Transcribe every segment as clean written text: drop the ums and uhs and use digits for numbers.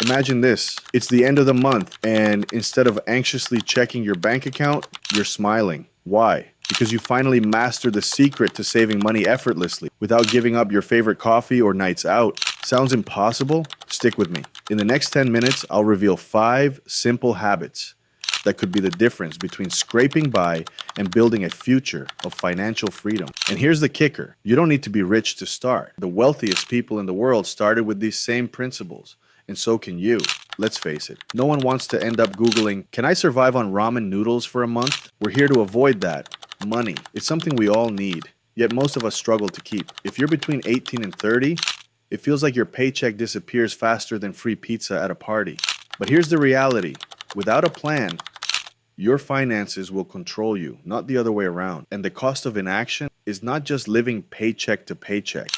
Imagine this. It's the end of the month, and instead of anxiously checking your bank account, you're smiling. Why? Because you finally mastered the secret to saving money effortlessly without giving up your favorite coffee or nights out. Sounds impossible? Stick with me. In the next 10 minutes, I'll reveal 5 simple habits that could be the difference between scraping by and building a future of financial freedom. And here's the kicker. You don't need to be rich to start. The wealthiest people in the world started with these same principles, and so can you. Let's face it, no one wants to end up Googling, "Can I survive on ramen noodles for a month?" We're here to avoid that. Money. It's something we all need, yet most of us struggle to keep. If you're between 18 and 30, it feels like your paycheck disappears faster than free pizza at a party. But here's the reality. Without a plan, your finances will control you, not the other way around. And the cost of inaction is not just living paycheck to paycheck.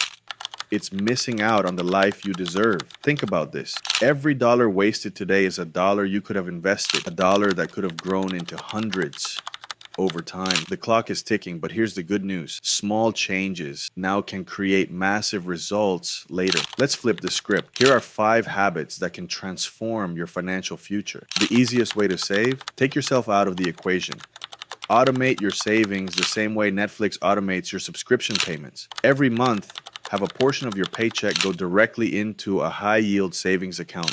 It's missing out on the life you deserve. Think about this. Every dollar wasted today is a dollar you could have invested, a dollar that could have grown into hundreds over time. The clock is ticking, but here's the good news. Small changes now can create massive results later. Let's flip the script. Here are 5 habits that can transform your financial future. The easiest way to save? Take yourself out of the equation. Automate your savings the same way Netflix automates your subscription payments. Every month, have a portion of your paycheck go directly into a high-yield savings account.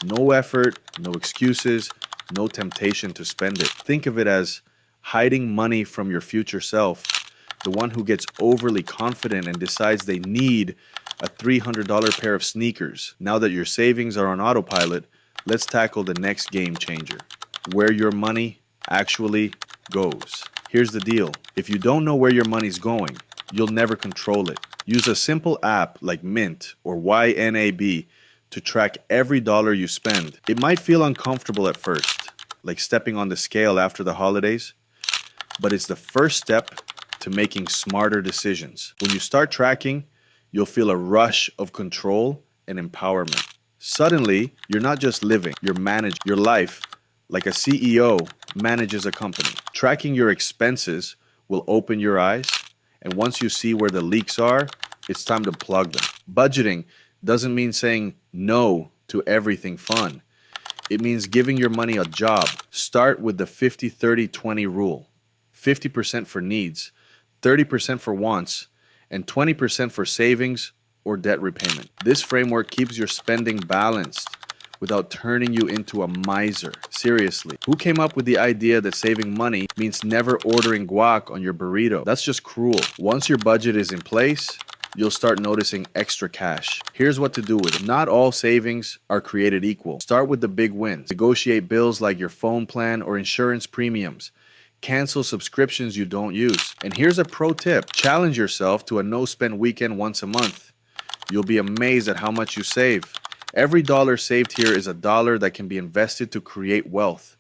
No effort, no excuses, no temptation to spend it. Think of it as hiding money from your future self, the one who gets overly confident and decides they need a $300 pair of sneakers. Now that your savings are on autopilot, let's tackle the next game changer, where your money actually goes. Here's the deal. If you don't know where your money's going, you'll never control it. Use a simple app like Mint or YNAB to track every dollar you spend. It might feel uncomfortable at first, like stepping on the scale after the holidays, but it's the first step to making smarter decisions. When you start tracking, you'll feel a rush of control and empowerment. Suddenly, you're not just living, you're managing your life like a CEO manages a company. Tracking your expenses will open your eyes, and once you see where the leaks are, it's time to plug them. Budgeting doesn't mean saying no to everything fun. It means giving your money a job. Start with the 50-30-20 rule. 50% for needs, 30% for wants, and 20% for savings or debt repayment. This framework keeps your spending balanced without turning you into a miser. Seriously, who came up with the idea that saving money means never ordering guac on your burrito? That's just cruel. Once your budget is in place, you'll start noticing extra cash. Here's what to do with it. Not all savings are created equal. Start with the big wins. Negotiate bills like your phone plan or insurance premiums. Cancel subscriptions you don't use. And here's a pro tip. Challenge yourself to a no-spend weekend once a month. You'll be amazed at how much you save. Every dollar saved here is a dollar that can be invested to create wealth.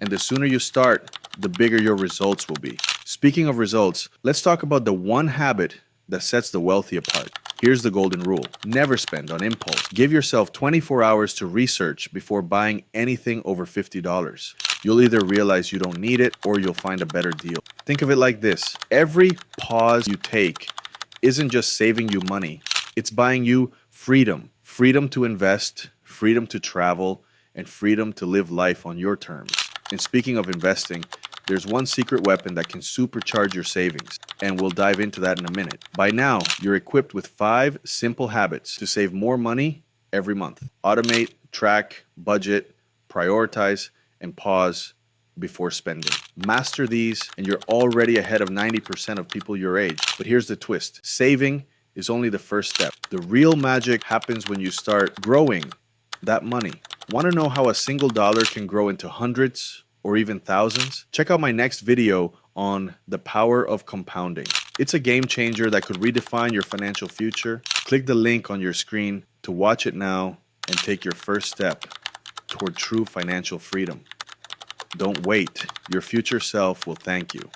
And the sooner you start, the bigger your results will be. Speaking of results, let's talk about the one habit that sets the wealthy apart. Here's the golden rule. Never spend on impulse. Give yourself 24 hours to research before buying anything over $50. You'll either realize you don't need it or you'll find a better deal. Think of it like this. Every pause you take isn't just saving you money. It's buying you freedom. Freedom to invest, freedom to travel, and freedom to live life on your terms. And speaking of investing, there's one secret weapon that can supercharge your savings, and we'll dive into that in a minute. By now, you're equipped with 5 simple habits to save more money every month. Automate, track, budget, prioritize, and pause before spending. Master these, and you're already ahead of 90% of people your age. But here's the twist. Saving is only the first step. The real magic happens when you start growing that money. Want to know how a single dollar can grow into hundreds or even thousands? Check out my next video on the power of compounding. It's a game changer that could redefine your financial future. Click the link on your screen to watch it now and take your first step toward true financial freedom. Don't wait. Your future self will thank you.